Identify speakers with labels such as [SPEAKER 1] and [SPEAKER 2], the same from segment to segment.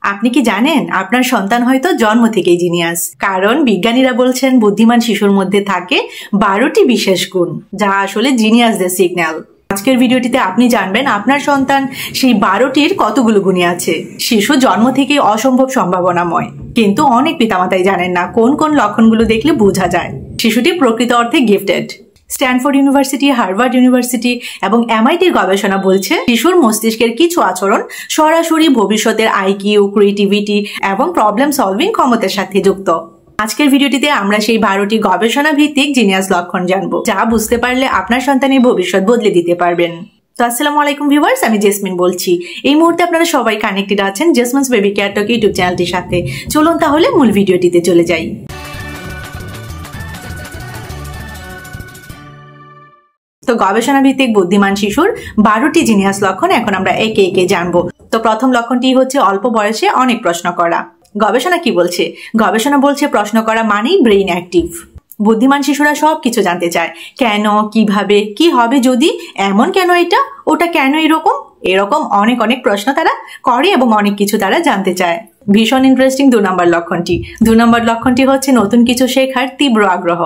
[SPEAKER 1] আপনি কি জানেন আপনার সন্তান হয়তো জন্ম থেকেই জিনিয়াস, কারণ বিজ্ঞানীরা বলছেন বুদ্ধিমান শিশুর মধ্যে থাকে 12টি বিশেষ গুণ, যা আসলে জিনিয়াসদের সিগন্যাল। আজকের ভিডিওটিতে আপনি জানবেন আপনার সন্তান সেই 12টির কতগুলো গুণী আছে। শিশু জন্ম থেকেই অসম্ভব সম্ভাবনাময়, কিন্তু অনেক পিতামাতাই জানেন না কোন কোন লক্ষণগুলো দেখলে বোঝা যায় শিশুটি প্রকৃত অর্থে gifted. Stanford university, Harvard university এবং এমআইটির গবেষণা বলছে শিশুর মস্তিষ্কের কিছু আচরণ সরাসরি ভবিষ্যতের আইকিউ, ক্রিয়েটিভিটি এবং প্রবলেম সলভিং ক্ষমতার সাথে যুক্ত। আজকের ভিডিওটিতে আমরা সেই 12টি গবেষণা ভিত্তিক জিনিয়াস লক্ষণ জানবো, যা বুঝতে পারলে আপনার সন্তানের ভবিষ্যৎ বদলে দিতে পারবেন। তো আসসালামু আলাইকুম ভিউয়ার্স, আমি জেসমিন বলছি। এই মুহূর্তে আপনারা সবাই কানেক্টেড আছেন জেসমিনস বেবি কেয়ার টক ইউটিউব চ্যানেলটির সাথে। চলুন তাহলে মূল ভিডিওটিতে চলে যাই। তো গবেষণা ভিত্তিক বুদ্ধিমান শিশুর 12টি জিনিয়াস লক্ষণ এখন আমরা একে একে জানবো। তো প্রথম লক্ষণটি হচ্ছে অল্প বয়সে অনেক প্রশ্ন করা। গবেষণা কি বলছে? গবেষণা বলছে প্রশ্ন করা মানেই ব্রেইন অ্যাক্টিভ। বুদ্ধিমান শিশুরা সবকিছু জানতে চায়, কেন, কিভাবে, কি হবে যদি, এমন কেন এটা, ওটা কেন এরকম, এরকম অনেক অনেক প্রশ্ন তারা করে এবং অনেক কিছু তারা জানতে চায়। ভীষণ ইন্টারেস্টিং 2 নম্বর লক্ষণটি। 2 নম্বর লক্ষণটি হচ্ছে নতুন কিছু শেখার তীব্র আগ্রহ।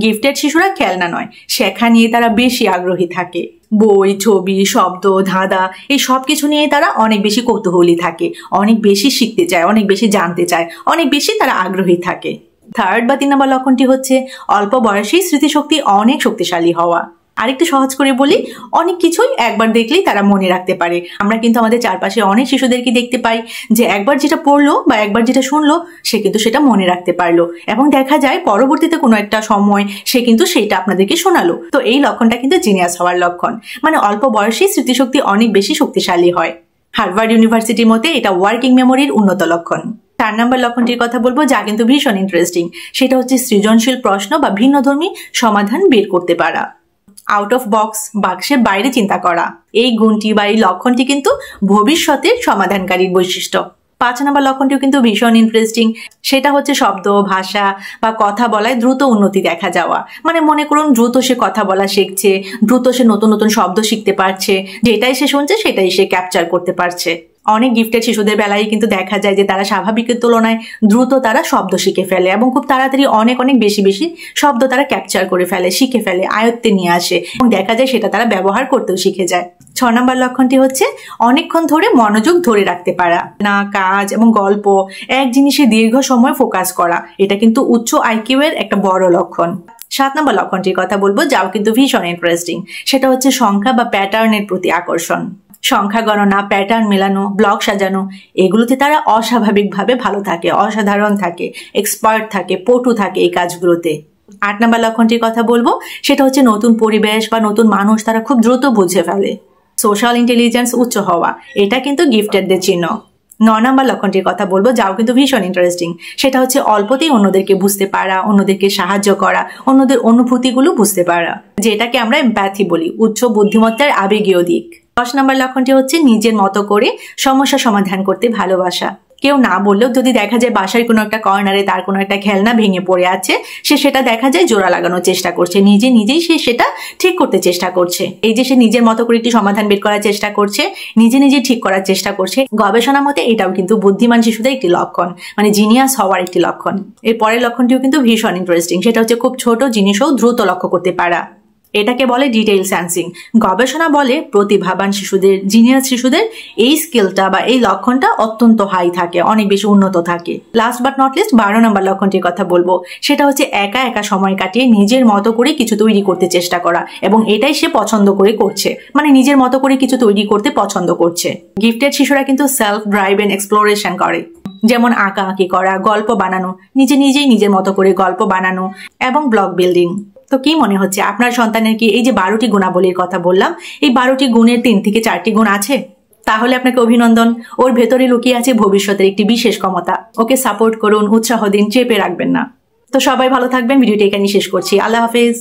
[SPEAKER 1] গিফটেড শিশুরা খেলনা নয়, শেখা নিয়ে তারা বেশি আগ্রহী থাকে। বই, ছবি, শব্দ, ধাঁধা এই সব কিছু নিয়ে তারা অনেক বেশি কৌতূহলী থাকে, অনেক বেশি শিখতে চায়, অনেক বেশি জানতে চায়, অনেক বেশি তারা আগ্রহী থাকে। 3 নম্বর লক্ষণটি হচ্ছে অল্প বয়সেই স্মৃতিশক্তি অনেক শক্তিশালী হওয়া। আরেকটু সহজ করে বলি, অনেক কিছুই একবার দেখলেই তারা মনে রাখতে পারে। আমরা কিন্তু আমাদের চারপাশে অনেক শিশুদেরকে দেখতে পাই যে একবার যেটা পড়লো বা একবার যেটা শুনলো সে কিন্তু সেটা মনে রাখতে পারলো, এবং দেখা যায় পরবর্তীতে কোনো একটা সময় সে কিন্তু সেটা আপনাদেরকে শোনালো। তো এই লক্ষণটা কিন্তু জিনিয়াস হওয়ার লক্ষণ, মানে অল্প বয়সেই স্মৃতিশক্তি অনেক বেশি শক্তিশালী হয়। হার্ভার্ড ইউনিভার্সিটির মতে এটা ওয়ার্কিং মেমোরির উন্নত লক্ষণ। 4 নম্বর লক্ষণটির কথা বলবো, যা কিন্তু ভীষণ ইন্টারেস্টিং। সেটা হচ্ছে সৃজনশীল প্রশ্ন বা ভিন্নধর্মী সমাধান বের করতে পারা। আউট অফ বক্স, বাক্সের বাইরে চিন্তা করা। এই গুণটি বা এই লক্ষণটি কিন্তু ভবিষ্যতের সমাধানকারীর বৈশিষ্ট্য। 5 নম্বর লক্ষণটিও কিন্তু ভীষণ ইন্টারেস্টিং। সেটা হচ্ছে শব্দ, ভাষা বা কথা বলায় দ্রুত উন্নতি দেখা যাওয়া। মানে মনে করুন দ্রুত সে কথা বলা শিখছে, দ্রুত সে নতুন নতুন শব্দ শিখতে পারছে, যেটাই সে শুনছে সেটাই সে ক্যাপচার করতে পারছে। অনেক গিফটেড শিশুদের বেলায় কিন্তু দেখা যায় যে তারা স্বাভাবিকের তুলনায় দ্রুত তারা শব্দ শিখে ফেলে এবং খুব তাড়াতাড়ি অনেক অনেক বেশি বেশি শব্দ তারা ক্যাপচার করে ফেলে, শিখে ফেলে, আয়ত্তে নিয়ে আসে এবং দেখা যায় সেটা তারা ব্যবহার করতেও শিখে যায়। 6 নম্বর লক্ষণটি হচ্ছে অনেকক্ষণ ধরে মনোযোগ ধরে রাখতে পারা। না, কাজ এবং গল্প এক জিনিসে দীর্ঘ সময় ফোকাস করা, এটা কিন্তু উচ্চ আইকিউ এর একটা বড় লক্ষণ। 7 নম্বর লক্ষণটির কথা বলবো, যাও কিন্তু ভীষণ ইন্টারেস্টিং। সেটা হচ্ছে সংখ্যা বা প্যাটার্নের প্রতি আকর্ষণ। সংখ্যা গণনা, প্যাটার্ন মেলানো, ব্লক সাজানো, এগুলোতে তারা অস্বাভাবিকভাবে ভালো থাকে, অসাধারণ থাকে, এক্সপার্ট থাকে, পটু থাকে এই কাজগুলোতে। 8 নম্বর লক্ষণটির কথা বলবো, সেটা হচ্ছে নতুন পরিবেশ বা নতুন মানুষ তারা খুব দ্রুত বুঝে ফেলে। সোশ্যাল ইন্টেলিজেন্স উচ্চ হওয়া, এটা কিন্তু গিফটেডদের চিহ্ন। 9 নম্বর লক্ষণটির কথা বলবো, যাও কিন্তু ভীষণ ইন্টারেস্টিং। সেটা হচ্ছে অল্পতেই অন্যদেরকে বুঝতে পারা, অন্যদেরকে সাহায্য করা, অন্যদের অনুভূতিগুলো বুঝতে পারা, যেটাকে আমরা এমপ্যাথি বলি, উচ্চ বুদ্ধিমত্তার আবেগীয় দিক। 10 নম্বর লক্ষণটি হচ্ছে নিজের মতো করে সমস্যা সমাধান করতে ভালোবাসা। কেউ না বললেও যদি দেখা যায় বাসার কোনো একটা কর্নারে তার কোনো একটা খেলনা ভেঙে পড়ে আছে, সে সেটা দেখা যায় জোড়া লাগানোর চেষ্টা করছে, নিজেই সে সেটা ঠিক করতে চেষ্টা করছে। এই যে সে নিজের মতো করে একটি সমাধান বের করার চেষ্টা করছে, নিজে ঠিক করার চেষ্টা করছে, গবেষণা মতে এটাও কিন্তু বুদ্ধিমান শিশুদের একটি লক্ষণ, মানে জিনিয়াস হওয়ার একটি লক্ষণ। এর পরের লক্ষণটিও কিন্তু ভীষণ ইন্টারেস্টিং। সেটা হচ্ছে খুব ছোট জিনিসও দ্রুত লক্ষ্য করতে পারা। এটাকে বলে ডিটেইল সেন্সিং। গবেষণা বলে প্রতিভাবান শিশুদের, জিনিয়াস শিশুদের এই স্কিলটা বা এই লক্ষণটা অত্যন্ত হাই থাকে, অনেক বেশি উন্নত থাকে। লাস্ট বাট নট লিস্ট 12 নম্বর লক্ষণটির কথা বলবো। সেটা হচ্ছে একা একা সময় কাটিয়ে নিজের মতো করে কিছু তৈরি করতে চেষ্টা করা, এবং এটাই সে পছন্দ করে করছে, মানে নিজের মতো করে কিছু তৈরি করতে পছন্দ করছে। গিফটেড শিশুরা কিন্তু সেলফ ড্রাইভেন এক্সপ্লোরেশন করে, যেমন আঁকাআঁকি করা, গল্প বানানো, নিজেই নিজের মতো করে গল্প বানানো এবং ব্লগ বিল্ডিং। তো কি মনে হচ্ছে আপনার সন্তানের কি এই যে 12টি গুণাবলীর কথা বললাম, এই 12টি গুণের 3 থেকে 4টি গুণ আছে? তাহলে আপনাকে অভিনন্দন, ওর ভেতরে লুকিয়ে আছে ভবিষ্যতের একটি বিশেষ ক্ষমতা। ওকে সাপোর্ট করুন, উৎসাহ দিন, চেপে রাখবেন না। তো সবাই ভালো থাকবেন, ভিডিওটি এখানেই শেষ করছি। আল্লাহ হাফেজ।